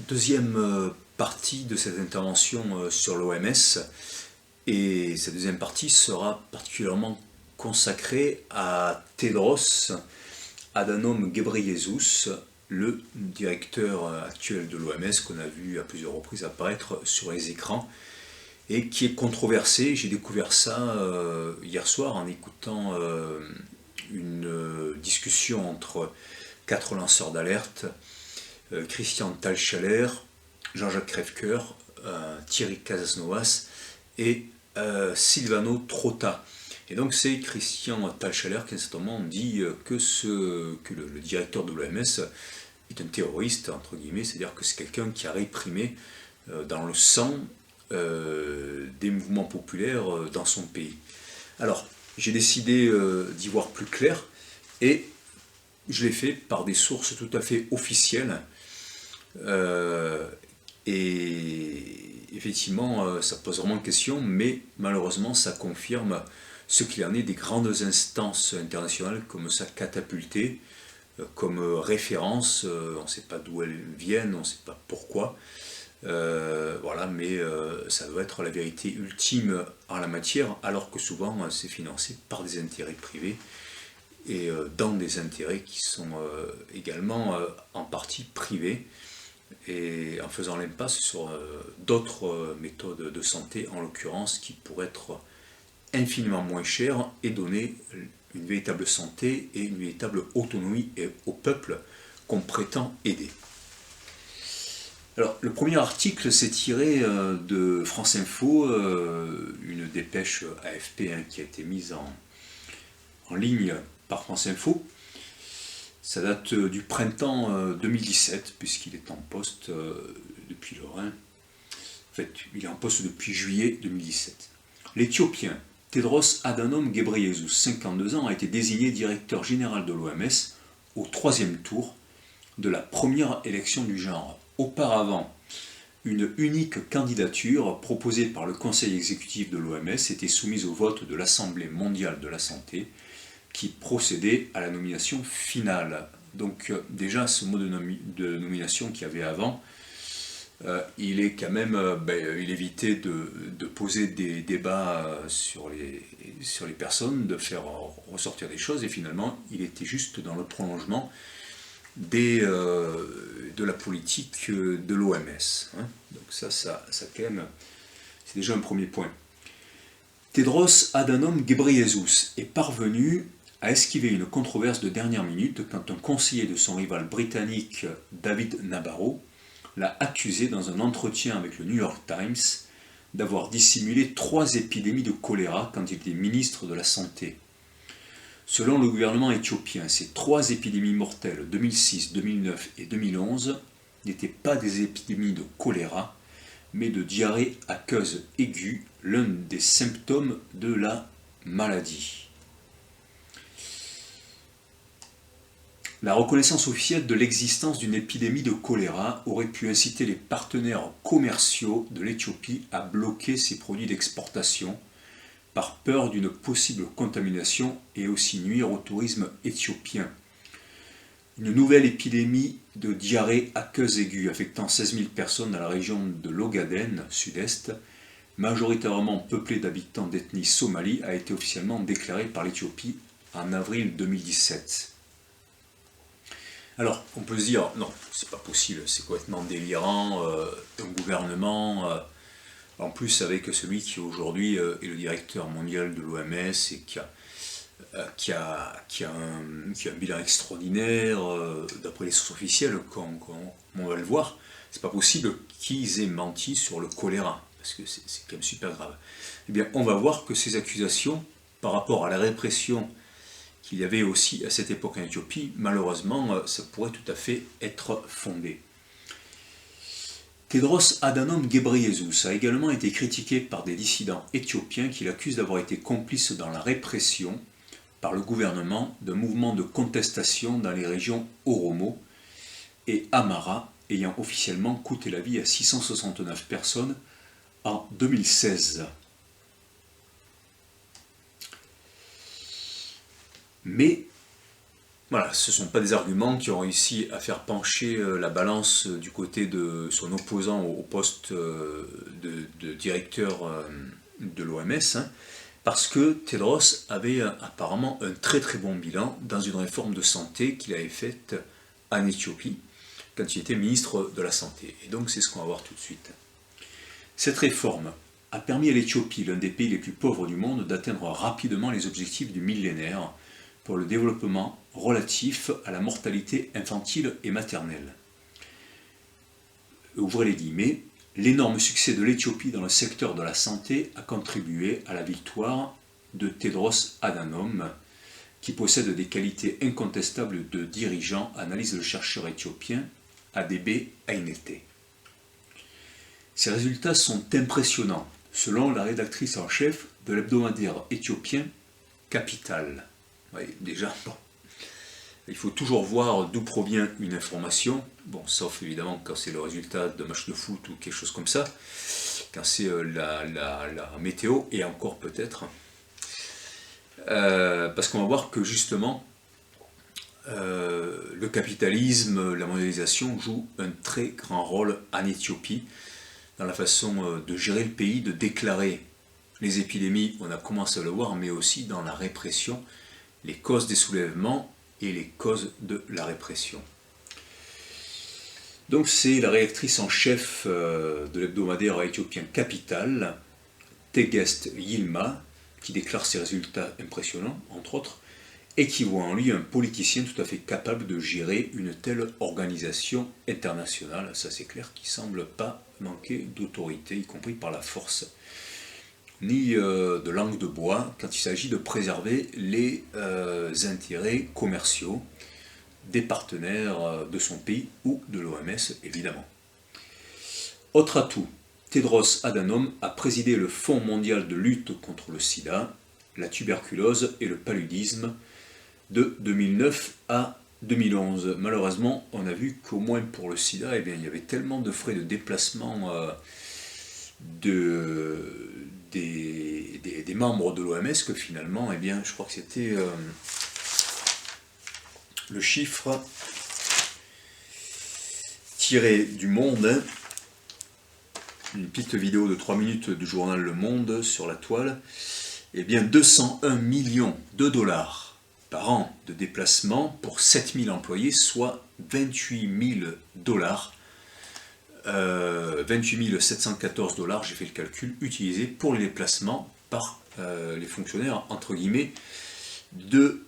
deuxième partie de cette intervention sur l'OMS, et cette deuxième partie sera particulièrement consacrée à Tedros Adhanom Ghebreyesus, le directeur actuel de l'OMS qu'on a vu à plusieurs reprises apparaître sur les écrans et qui est controversé. J'ai découvert ça hier soir en écoutant une discussion entre 4 lanceurs d'alerte, Christian Thalschaller, Jean-Jacques Crèvecoeur, Thierry Casasnovas et Silvano Trota. Et donc c'est Christian Thalschaller qui à ce moment dit que le directeur de l'OMS est un terroriste, entre guillemets, c'est-à-dire que c'est quelqu'un qui a réprimé dans le sang des mouvements populaires dans son pays. Alors, j'ai décidé d'y voir plus clair, et je l'ai fait par des sources tout à fait officielles, et effectivement, ça pose vraiment question, mais malheureusement, ça confirme ce qu'il en est des grandes instances internationales, comme ça catapulté, comme référence. On ne sait pas d'où elles viennent, on ne sait pas pourquoi. Voilà, mais ça doit être la vérité ultime en la matière, alors que souvent c'est financé par des intérêts privés et dans des intérêts qui sont également en partie privés, et en faisant l'impasse sur d'autres méthodes de santé, en l'occurrence, qui pourraient être infiniment moins chères et donner une véritable santé et une véritable autonomie au peuple qu'on prétend aider. Alors, le premier article, c'est tiré de France Info, une dépêche AFP qui a été mise en ligne par France Info. Ça date du printemps 2017, puisqu'il est en poste depuis le Rhin. En fait, il est en poste depuis juillet 2017. L'Éthiopien Tedros Adhanom Ghebreyesus, 52 ans, a été désigné directeur général de l'OMS au 3e tour de la première élection du genre. Auparavant, une unique candidature proposée par le Conseil exécutif de l'OMS était soumise au vote de l'Assemblée mondiale de la santé, qui procédait à la nomination finale. Donc déjà, ce mot de nomination qu'il y avait avant, il est quand même, il évitait de poser des débats sur les personnes, de faire ressortir des choses, et finalement, il était juste dans le prolongement de la politique de l'OMS. Donc ça quand même, c'est déjà un premier point. Tedros Adhanom Ghebreyesus est parvenu à esquiver une controverse de dernière minute quand un conseiller de son rival britannique David Nabarro l'a accusé dans un entretien avec le New York Times d'avoir dissimulé 3 épidémies de choléra quand il était ministre de la Santé. Selon le gouvernement éthiopien, ces 3 épidémies mortelles, 2006, 2009 et 2011, n'étaient pas des épidémies de choléra, mais de diarrhée aqueuse aiguë, l'un des symptômes de la maladie. La reconnaissance officielle de l'existence d'une épidémie de choléra aurait pu inciter les partenaires commerciaux de l'Éthiopie à bloquer ses produits d'exportation, par peur d'une possible contamination, et aussi nuire au tourisme éthiopien. Une nouvelle épidémie de diarrhée aqueuse aiguë affectant 16 000 personnes dans la région de l'Ogaden, sud-est, majoritairement peuplée d'habitants d'ethnie somali, a été officiellement déclarée par l'Éthiopie en avril 2017. Alors, on peut se dire, non, c'est pas possible, c'est complètement délirant, un gouvernement... En plus, avec celui qui aujourd'hui est le directeur mondial de l'OMS et qui a un bilan extraordinaire, d'après les sources officielles, comme on va le voir, c'est pas possible qu'ils aient menti sur le choléra, parce que c'est quand même super grave. Eh bien, on va voir que ces accusations, par rapport à la répression qu'il y avait aussi à cette époque en Éthiopie, malheureusement, ça pourrait tout à fait être fondé. Tedros Adhanom Ghebreyesus a également été critiqué par des dissidents éthiopiens qui l'accusent d'avoir été complice dans la répression par le gouvernement d'un mouvement de contestation dans les régions Oromo et Amhara, ayant officiellement coûté la vie à 669 personnes en 2016. Mais Voilà, ce ne sont pas des arguments qui ont réussi à faire pencher la balance du côté de son opposant au poste de directeur de l'OMS, hein, parce que Tedros avait apparemment un très très bon bilan dans une réforme de santé qu'il avait faite en Éthiopie, quand il était ministre de la Santé. Et donc c'est ce qu'on va voir tout de suite. Cette réforme a permis à l'Éthiopie, l'un des pays les plus pauvres du monde, d'atteindre rapidement les objectifs du millénaire pour le développement relatif à la mortalité infantile et maternelle. Ouvrez les guillemets, l'énorme succès de l'Éthiopie dans le secteur de la santé a contribué à la victoire de Tedros Adhanom, qui possède des qualités incontestables de dirigeant, analyse le chercheur éthiopien Adebe Ainete. Ces résultats sont impressionnants, selon la rédactrice en chef de l'hebdomadaire éthiopien Capital. Oui, déjà, bon. Il faut toujours voir d'où provient une information, bon, sauf évidemment quand c'est le résultat d'un match de foot ou quelque chose comme ça, quand c'est la météo, et encore peut-être, parce qu'on va voir que justement, le capitalisme, la mondialisation jouent un très grand rôle en Éthiopie, dans la façon de gérer le pays, de déclarer les épidémies, on a commencé à le voir, mais aussi dans la répression, les causes des soulèvements et les causes de la répression. Donc c'est la rédactrice en chef de l'hebdomadaire éthiopien Capital, Tegest Yilma, qui déclare ces résultats impressionnants, entre autres, et qui voit en lui un politicien tout à fait capable de gérer une telle organisation internationale, ça c'est clair, qui ne semble pas manquer d'autorité, y compris par la force, ni de langue de bois, quand il s'agit de préserver les intérêts commerciaux des partenaires de son pays ou de l'OMS, évidemment. Autre atout, Tedros Adhanom a présidé le Fonds mondial de lutte contre le sida, la tuberculose et le paludisme de 2009 à 2011. Malheureusement, on a vu qu'au moins pour le sida, eh bien, il y avait tellement de frais de déplacement des membres de l'OMS que finalement, eh bien, je crois que c'était le chiffre tiré du Monde, hein, une petite vidéo de 3 minutes du journal Le Monde sur la toile, eh bien 201 millions de dollars par an de déplacement pour 7000 employés, soit 28 000 dollars, 28 714 dollars, j'ai fait le calcul, utilisés pour les déplacements par les fonctionnaires, entre guillemets, de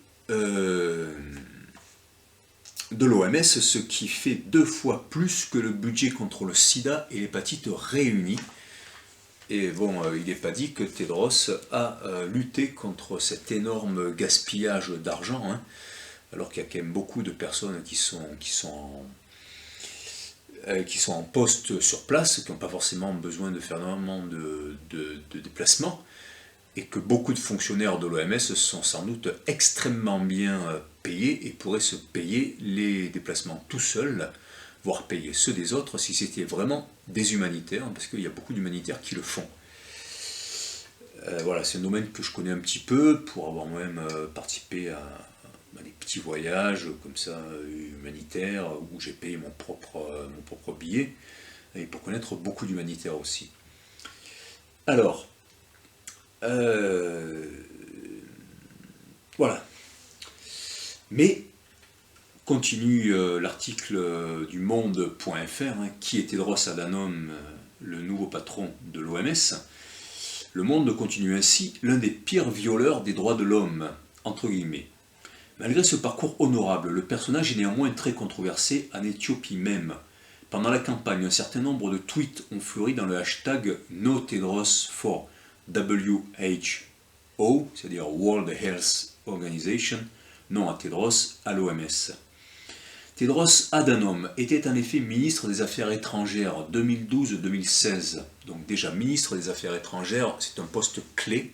l'OMS, ce qui fait 2 fois plus que le budget contre le sida et l'hépatite réunis. Et bon, il n'est pas dit que Tedros a lutté contre cet énorme gaspillage d'argent, hein, alors qu'il y a quand même beaucoup de personnes qui sont en poste sur place, qui n'ont pas forcément besoin de faire énormément de déplacements, et que beaucoup de fonctionnaires de l'OMS sont sans doute extrêmement bien payés et pourraient se payer les déplacements tout seuls, voire payer ceux des autres si c'était vraiment des humanitaires, parce qu'il y a beaucoup d'humanitaires qui le font. Voilà, c'est un domaine que je connais un petit peu, pour avoir moi-même participé à des petits voyages comme ça, humanitaires, où j'ai payé mon propre billet, et pour connaître beaucoup d'humanitaires aussi. Alors, voilà. Mais, continue l'article du monde.fr, hein, qui est Tedros Adhanom, le nouveau patron de l'OMS. Le Monde continue ainsi, l'un des pires violeurs des droits de l'homme, entre guillemets. Malgré ce parcours honorable, le personnage est néanmoins très controversé en Éthiopie même. Pendant la campagne, un certain nombre de tweets ont fleuri dans le hashtag NoTedros4 WHO, c'est-à-dire World Health Organization, non à Tedros, à l'OMS. Tedros Adhanom était en effet ministre des Affaires étrangères 2012-2016. Donc déjà ministre des Affaires étrangères, c'est un poste clé,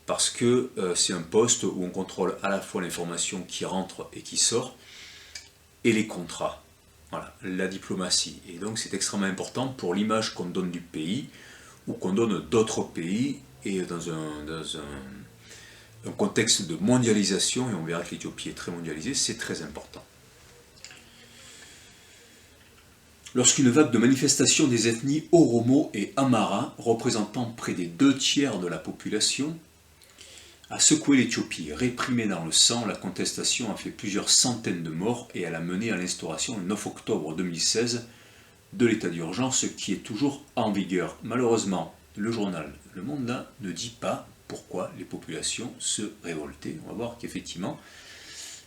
parce que c'est un poste où on contrôle à la fois l'information qui rentre et qui sort, et les contrats. Voilà, la diplomatie. Et donc c'est extrêmement important pour l'image qu'on donne du pays, ou qu'on donne d'autres pays, et dans un contexte de mondialisation, et on verra que l'Éthiopie est très mondialisée, c'est très important. Lorsqu'une vague de manifestations des ethnies Oromo et Amhara, représentant près des 2/3 de la population, a secoué l'Éthiopie. Réprimée dans le sang, la contestation a fait plusieurs centaines de morts et elle a mené à l'instauration le 9 octobre 2016 de l'état d'urgence qui est toujours en vigueur. Malheureusement, le journal Le Monde là ne dit pas pourquoi les populations se révoltaient. On va voir qu'effectivement,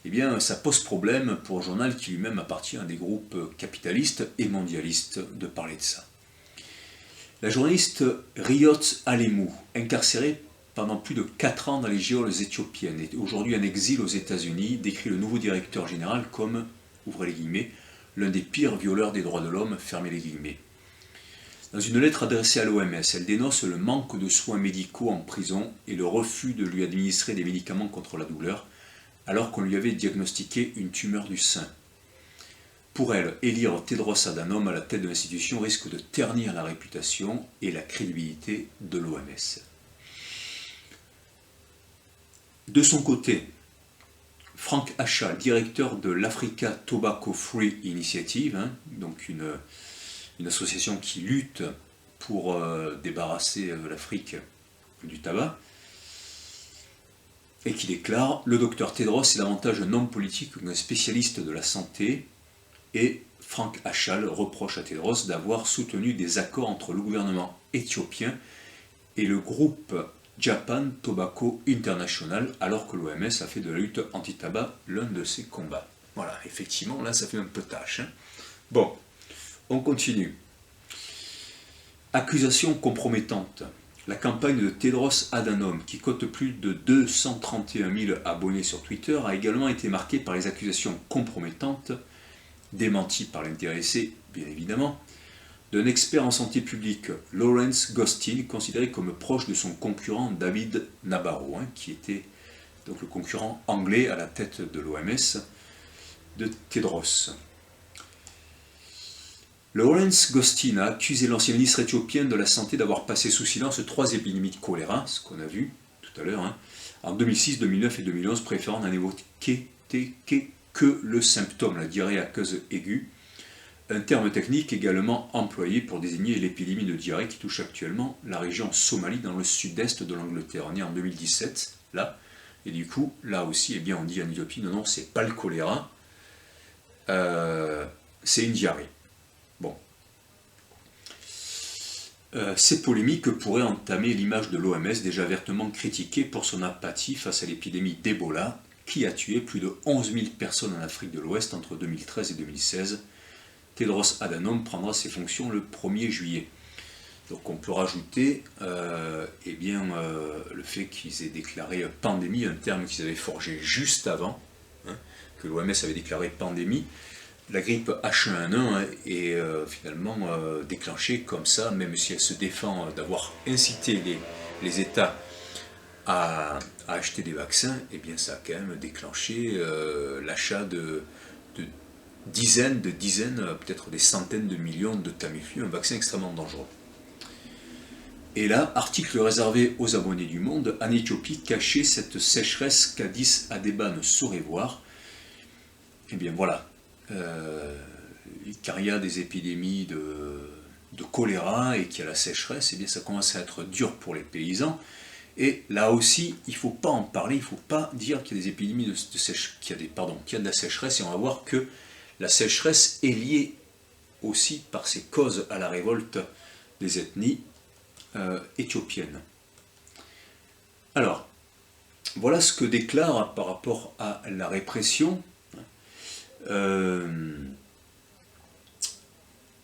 eh bien, ça pose problème pour un journal qui lui-même appartient à des groupes capitalistes et mondialistes de parler de ça. La journaliste Riot Alemou, incarcérée pendant plus de 4 ans dans les geôles éthiopiennes et aujourd'hui en exil aux États-Unis, décrit le nouveau directeur général comme, ouvrez les guillemets, l'un des pires violeurs des droits de l'homme, fermez les guillemets. Dans une lettre adressée à l'OMS, elle dénonce le manque de soins médicaux en prison et le refus de lui administrer des médicaments contre la douleur, alors qu'on lui avait diagnostiqué une tumeur du sein. Pour elle, élire Tedros Adhanom à la tête de l'institution risque de ternir la réputation et la crédibilité de l'OMS. De son côté, Frank Achal, directeur de l'Africa Tobacco Free Initiative, donc une association qui lutte pour débarrasser l'Afrique du tabac, et qui déclare « Le docteur Tedros est davantage un homme politique qu'un spécialiste de la santé » et Frank Achal reproche à Tedros d'avoir soutenu des accords entre le gouvernement éthiopien et le groupe Japan Tobacco International, alors que l'OMS a fait de la lutte anti-tabac l'un de ses combats. Voilà, effectivement, là ça fait un peu tâche. Bon, on continue. Accusation compromettante. La campagne de Tedros Adhanom, qui compte plus de 231 000 abonnés sur Twitter, a également été marquée par les accusations compromettantes, démenties par l'intéressé, bien évidemment, d'un expert en santé publique, Lawrence Gostin, considéré comme proche de son concurrent David Nabarro, qui était donc le concurrent anglais à la tête de l'OMS de Tedros. Lawrence Gostin a accusé l'ancien ministre éthiopien de la Santé d'avoir passé sous silence 3 épidémies de choléra, ce qu'on a vu tout à l'heure, en 2006, 2009 et 2011, préférant n'en évoquer que le symptôme, la diarrhée aqueuse aiguë, un terme technique également employé pour désigner l'épidémie de diarrhée qui touche actuellement la région Somalie dans le sud-est de l'Angleterre. On est en 2017, là, et du coup, là aussi, eh bien, on dit en Éthiopie, non, c'est pas le choléra, c'est une diarrhée. Bon. Ces polémiques pourraient entamer l'image de l'OMS déjà vertement critiquée pour son apathie face à l'épidémie d'Ebola qui a tué plus de 11 000 personnes en Afrique de l'Ouest entre 2013 et 2016. Tedros Adhanom prendra ses fonctions le 1er juillet. Donc on peut rajouter le fait qu'ils aient déclaré pandémie, un terme qu'ils avaient forgé juste avant, que l'OMS avait déclaré pandémie. La grippe H1N1 est finalement déclenchée comme ça, même si elle se défend d'avoir incité les États à acheter des vaccins, et bien ça a quand même déclenché l'achat de dizaines, peut-être des centaines de millions de Tamiflu, un vaccin extrêmement dangereux. Et là, article réservé aux abonnés du Monde, en Éthiopie, cachez cette sécheresse qu'Addis Abeba ne saurait voir. Et bien voilà. Car il y a des épidémies de choléra et qu'il y a la sécheresse, et bien ça commence à être dur pour les paysans. Et là aussi, il ne faut pas en parler, il ne faut pas dire qu'il y a des épidémies qu'il y a de la sécheresse, et on va voir que la sécheresse est liée aussi par ses causes à la révolte des ethnies éthiopiennes. Alors, voilà ce que déclare par rapport à la répression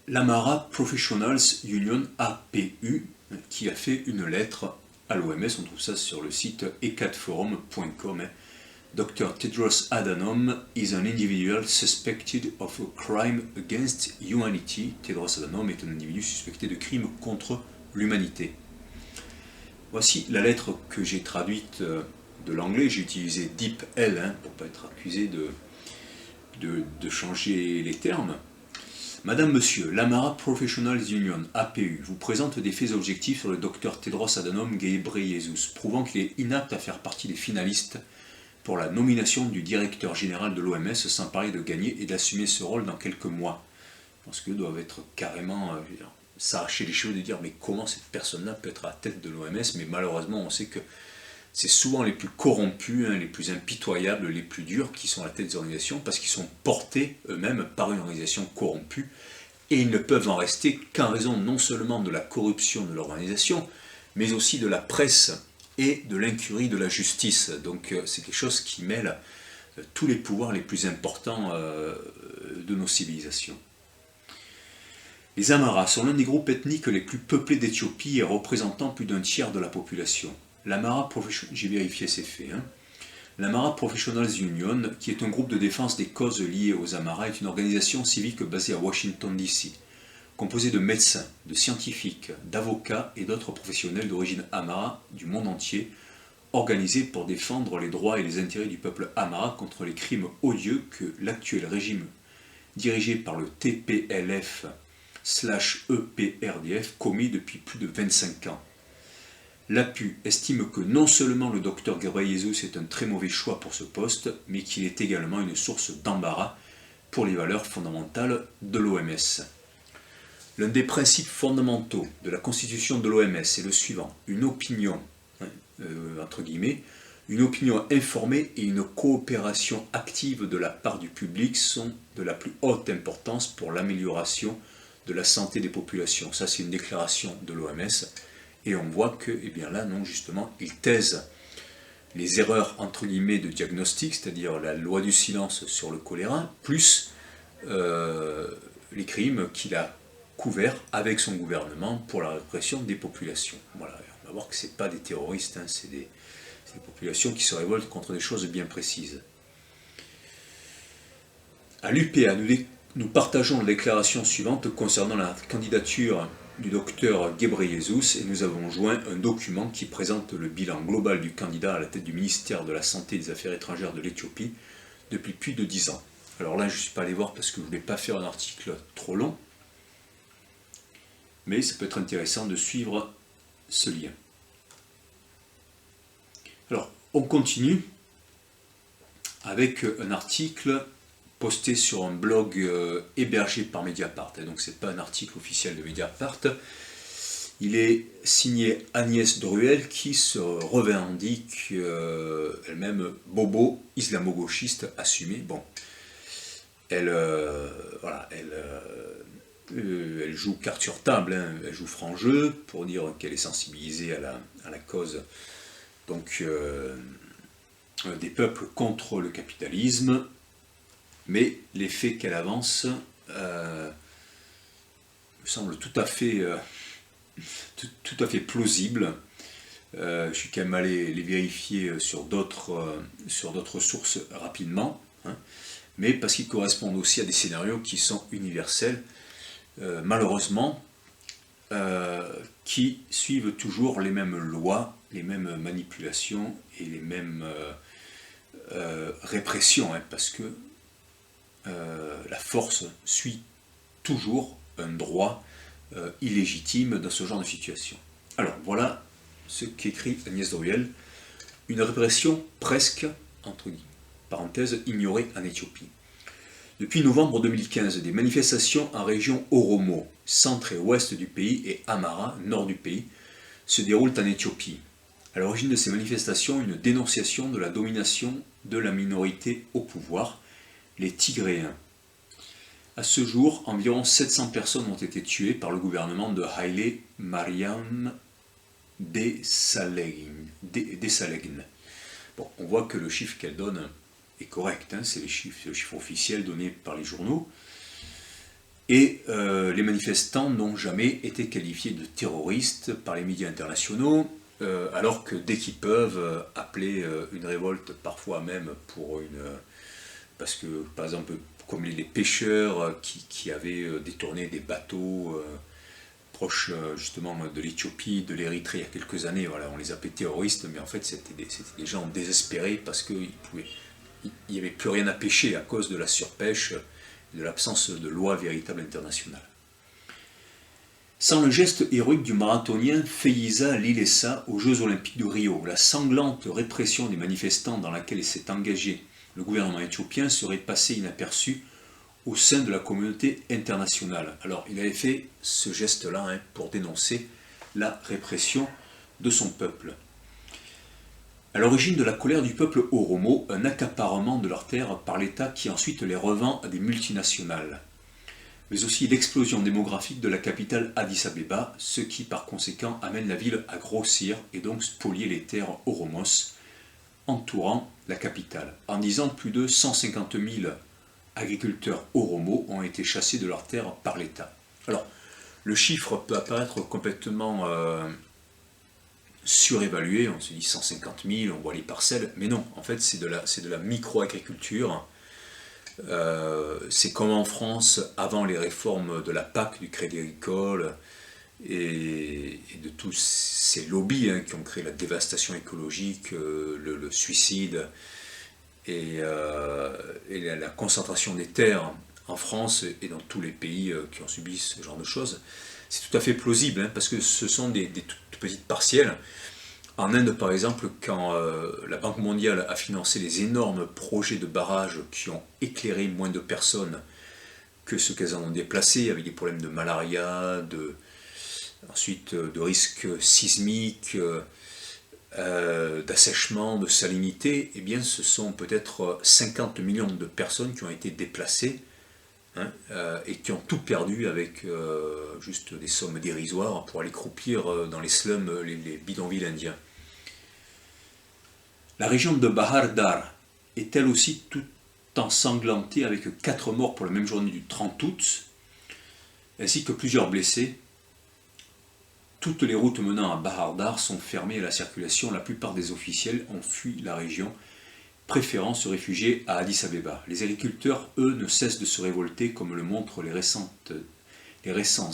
l'Amhara Professionals Union APU, qui a fait une lettre à l'OMS. On trouve ça sur le site ecatforum.com. Dr. Tedros Adhanom is an individual suspected of a crime against humanity. Tedros Adhanom est un individu suspecté de crime contre l'humanité. Voici la lettre que j'ai traduite de l'anglais. J'ai utilisé DeepL pour ne pas être accusé de changer les termes. Madame, Monsieur, l'Amara Professionals Union, APU, vous présente des faits objectifs sur le docteur Tedros Adhanom Ghebreyesus, prouvant qu'il est inapte à faire partie des finalistes pour la nomination du directeur général de l'OMS, sans parler de gagner et d'assumer ce rôle dans quelques mois. Je pense qu'ils doivent être carrément s'arracher les cheveux de dire mais comment cette personne-là peut être à la tête de l'OMS, mais malheureusement on sait que c'est souvent les plus corrompus, les plus impitoyables, les plus durs qui sont à la tête des organisations parce qu'ils sont portés eux-mêmes par une organisation corrompue et ils ne peuvent en rester qu'en raison non seulement de la corruption de l'organisation, mais aussi de la presse et de l'incurie de la justice. Donc c'est quelque chose qui mêle tous les pouvoirs les plus importants de nos civilisations. Les Amaras sont l'un des groupes ethniques les plus peuplés d'Éthiopie et représentant plus d'un tiers de la population. L'Amara j'ai vérifié ces faits. L'Amara Professionals Union, qui est un groupe de défense des causes liées aux Amaras, est une organisation civique basée à Washington DC, composée de médecins, de scientifiques, d'avocats et d'autres professionnels d'origine Amara du monde entier, organisée pour défendre les droits et les intérêts du peuple Amara contre les crimes odieux que l'actuel régime dirigé par le TPLF/EPRDF commis depuis plus de 25 ans. L'APU estime que non seulement le docteur Ghebreyesus est un très mauvais choix pour ce poste, mais qu'il est également une source d'embarras pour les valeurs fondamentales de l'OMS. L'un des principes fondamentaux de la constitution de l'OMS est le suivant, une opinion, entre guillemets, une opinion informée et une coopération active de la part du public sont de la plus haute importance pour l'amélioration de la santé des populations. Ça, c'est une déclaration de l'OMS. Et on voit que, eh bien là, non, justement, ils taisent les erreurs, entre guillemets, de diagnostic, c'est-à-dire la loi du silence sur le choléra, plus les crimes qu'il a couverts avec son gouvernement pour la répression des populations. Voilà, on va voir que ce n'est pas des terroristes, c'est des populations qui se révoltent contre des choses bien précises. À l'UPA, nous partageons la déclaration suivante concernant la candidature du docteur Ghebreyesus et nous avons joint un document qui présente le bilan global du candidat à la tête du ministère de la Santé et des Affaires étrangères de l'Éthiopie depuis plus de 10 ans. Alors là, je ne suis pas allé voir parce que je ne voulais pas faire un article trop long, mais ça peut être intéressant de suivre ce lien. Alors, on continue avec un article posté sur un blog hébergé par Mediapart. Et donc, ce n'est pas un article officiel de Mediapart. Il est signé Agnès Druel qui se revendique elle-même bobo islamo-gauchiste assumé. Bon, elle joue carte sur table, elle joue franc jeu pour dire qu'elle est sensibilisée à la cause donc, des peuples contre le capitalisme. Mais les faits qu'elle avance me semblent tout à fait plausibles. Je suis quand même allé les vérifier sur d'autres sources rapidement, mais parce qu'ils correspondent aussi à des scénarios qui sont universels, malheureusement, qui suivent toujours les mêmes lois, les mêmes manipulations et les mêmes répressions, parce que la force suit toujours un droit illégitime dans ce genre de situation. Alors voilà ce qu'écrit Agnès Druel, une répression presque, entre parenthèses, ignorée en Éthiopie. Depuis novembre 2015, des manifestations en région Oromo, centre et ouest du pays, et Amara, nord du pays, se déroulent en Éthiopie. À l'origine de ces manifestations, une dénonciation de la domination de la minorité au pouvoir, les Tigréens. À ce jour, environ 700 personnes ont été tuées par le gouvernement de Haile Mariam Desalegn. Bon, on voit que le chiffre qu'elle donne est correct, c'est le chiffre officiel donné par les journaux. Et les manifestants n'ont jamais été qualifiés de terroristes par les médias internationaux, alors que dès qu'ils peuvent appeler une révolte, parfois même pour une... parce que, par exemple, comme les pêcheurs qui avaient détourné des bateaux proches justement de l'Éthiopie, de l'Érythrée il y a quelques années, voilà, on les appelait terroristes, mais en fait c'était des gens désespérés parce qu'il n'y avait plus rien à pêcher à cause de la surpêche de l'absence de loi véritable internationale. Sans le geste héroïque du marathonien Feiza Lilesa aux Jeux Olympiques de Rio, la sanglante répression des manifestants dans laquelle s'est engagé le gouvernement éthiopien serait passée inaperçue au sein de la communauté internationale. Alors, il avait fait ce geste-là pour dénoncer la répression de son peuple. À l'origine de la colère du peuple Oromo, un accaparement de leurs terres par l'État qui ensuite les revend à des multinationales, mais aussi l'explosion démographique de la capitale Addis Abeba, ce qui par conséquent amène la ville à grossir et donc spolier les terres oromos entourant la capitale. En 10 ans, plus de 150 000 agriculteurs oromo ont été chassés de leurs terres par l'État. Alors, le chiffre peut apparaître complètement surévalué, on se dit 150 000, on voit les parcelles, mais non, en fait c'est de la micro-agriculture. C'est comme en France, avant les réformes de la PAC, du Crédit Agricole, et de tous ces lobbies qui ont créé la dévastation écologique, le suicide, et la concentration des terres en France et dans tous les pays qui ont subi ce genre de choses. C'est tout à fait plausible, parce que ce sont des toutes petites parcelles. En Inde, par exemple, quand la Banque mondiale a financé les énormes projets de barrages qui ont éclairé moins de personnes que ceux qu'elles en ont déplacés, avec des problèmes de malaria, ensuite de risques sismiques, d'assèchement, de salinité, eh bien ce sont peut-être 50 millions de personnes qui ont été déplacées et qui ont tout perdu avec juste des sommes dérisoires pour aller croupir dans les slums, les bidonvilles indiens. La région de Bahar Dar est elle aussi tout ensanglantée avec 4 morts pour la même journée du 30 août, ainsi que plusieurs blessés. Toutes les routes menant à Bahar Dar sont fermées à la circulation. La plupart des officiels ont fui la région, préférant se réfugier à Addis Abeba. Les agriculteurs, eux, ne cessent de se révolter, comme le montrent les récents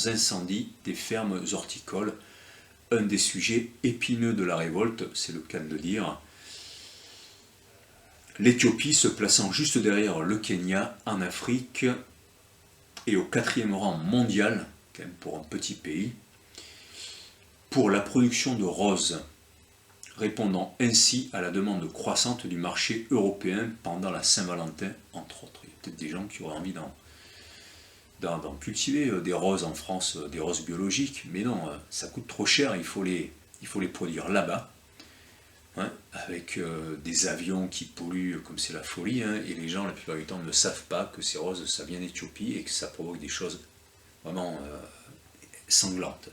incendies des fermes horticoles. Un des sujets épineux de la révolte, c'est le cas de le dire. L'Éthiopie se plaçant juste derrière le Kenya en Afrique et au 4e rang mondial, quand même pour un petit pays, pour la production de roses, répondant ainsi à la demande croissante du marché européen pendant la Saint-Valentin, entre autres. Il y a peut-être des gens qui auraient envie d'en cultiver des roses en France, des roses biologiques, mais non, ça coûte trop cher, il faut les produire là-bas, avec des avions qui polluent comme c'est la folie, et les gens la plupart du temps ne savent pas que ces roses ça vient d'Éthiopie et que ça provoque des choses vraiment sanglantes.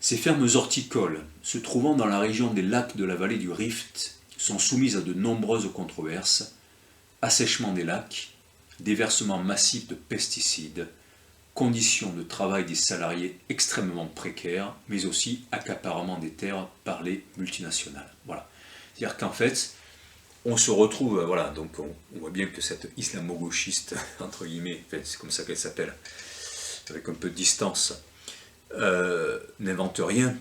Ces fermes horticoles, se trouvant dans la région des lacs de la vallée du Rift, sont soumises à de nombreuses controverses: assèchement des lacs, déversement massif de pesticides, conditions de travail des salariés extrêmement précaires, mais aussi accaparement des terres par les multinationales. Voilà. C'est-à-dire qu'en fait, on se retrouve, donc on voit bien que cette islamo-gauchiste, entre guillemets, en fait, c'est comme ça qu'elle s'appelle, avec un peu de distance, n'invente rien.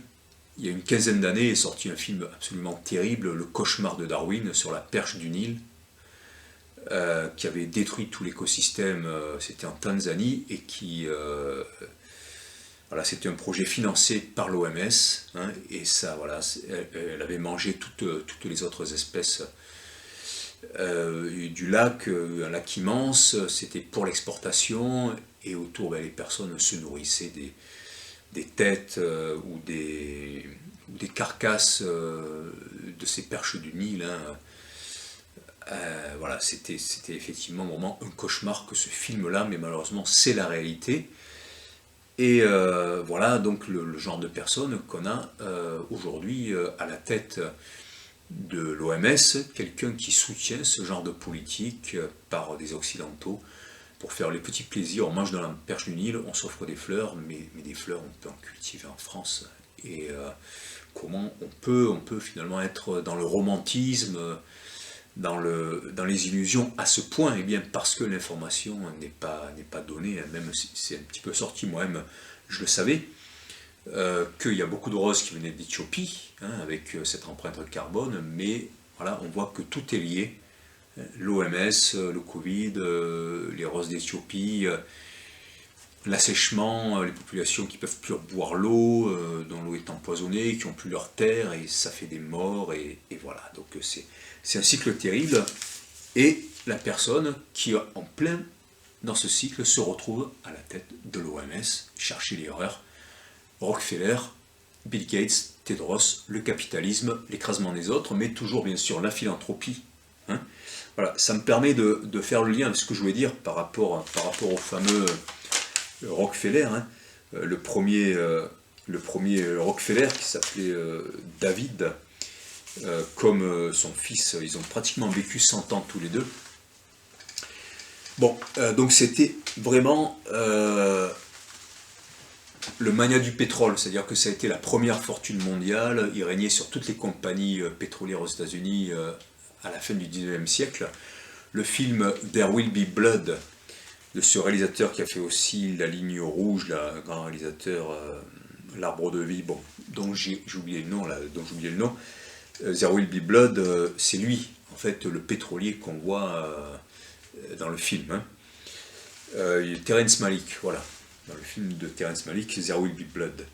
Il y a une quinzaine d'années est sorti un film absolument terrible, Le cauchemar de Darwin, sur la perche du Nil, qui avait détruit tout l'écosystème, c'était en Tanzanie, et qui... c'était un projet financé par l'OMS, et ça, elle avait mangé toutes les autres espèces du lac, un lac immense, c'était pour l'exportation, et autour, les personnes se nourrissaient des têtes ou des carcasses de ces perches du Nil. C'était effectivement vraiment un cauchemar que ce film-là, mais malheureusement c'est la réalité. Et donc le genre de personne qu'on a aujourd'hui à la tête de l'OMS, quelqu'un qui soutient ce genre de politique par des Occidentaux, pour faire les petits plaisirs. On mange dans la perche du Nil, on s'offre des fleurs, mais des fleurs on peut en cultiver en France. Et comment on peut finalement être dans le romantisme, dans les illusions à ce point? Eh bien parce que l'information n'est pas donnée, même si c'est un petit peu sorti, moi-même je le savais, qu'il y a beaucoup de roses qui venaient d'Éthiopie, avec cette empreinte carbone, mais on voit que tout est lié, L'OMS, le Covid, les roses d'Éthiopie, l'assèchement, les populations qui ne peuvent plus boire l'eau, dont l'eau est empoisonnée, qui n'ont plus leur terre, et ça fait des morts, et voilà. Donc c'est un cycle terrible, et la personne qui est en plein dans ce cycle se retrouve à la tête de l'OMS, chercher l'erreur, Rockefeller, Bill Gates, Tedros, le capitalisme, l'écrasement des autres, mais toujours bien sûr la philanthropie. Hein. Voilà, ça me permet de faire le lien avec ce que je voulais dire par rapport au fameux Rockefeller, hein. Le premier Rockefeller qui s'appelait David, comme son fils, ils ont pratiquement vécu 100 ans tous les deux. Bon, donc c'était vraiment le mania du pétrole, c'est-à-dire que ça a été la première fortune mondiale, il régnait sur toutes les compagnies pétrolières aux États-Unis à la fin du 19e siècle. Le film There Will Be Blood, de ce réalisateur qui a fait aussi La Ligne Rouge, le grand réalisateur L'Arbre de Vie, bon, dont j'ai oublié le nom, There Will Be Blood, c'est lui, en fait, le pétrolier qu'on voit dans le film. Hein. Terrence Malick, voilà. Dans le film de Terrence Malick, There Will Be Blood.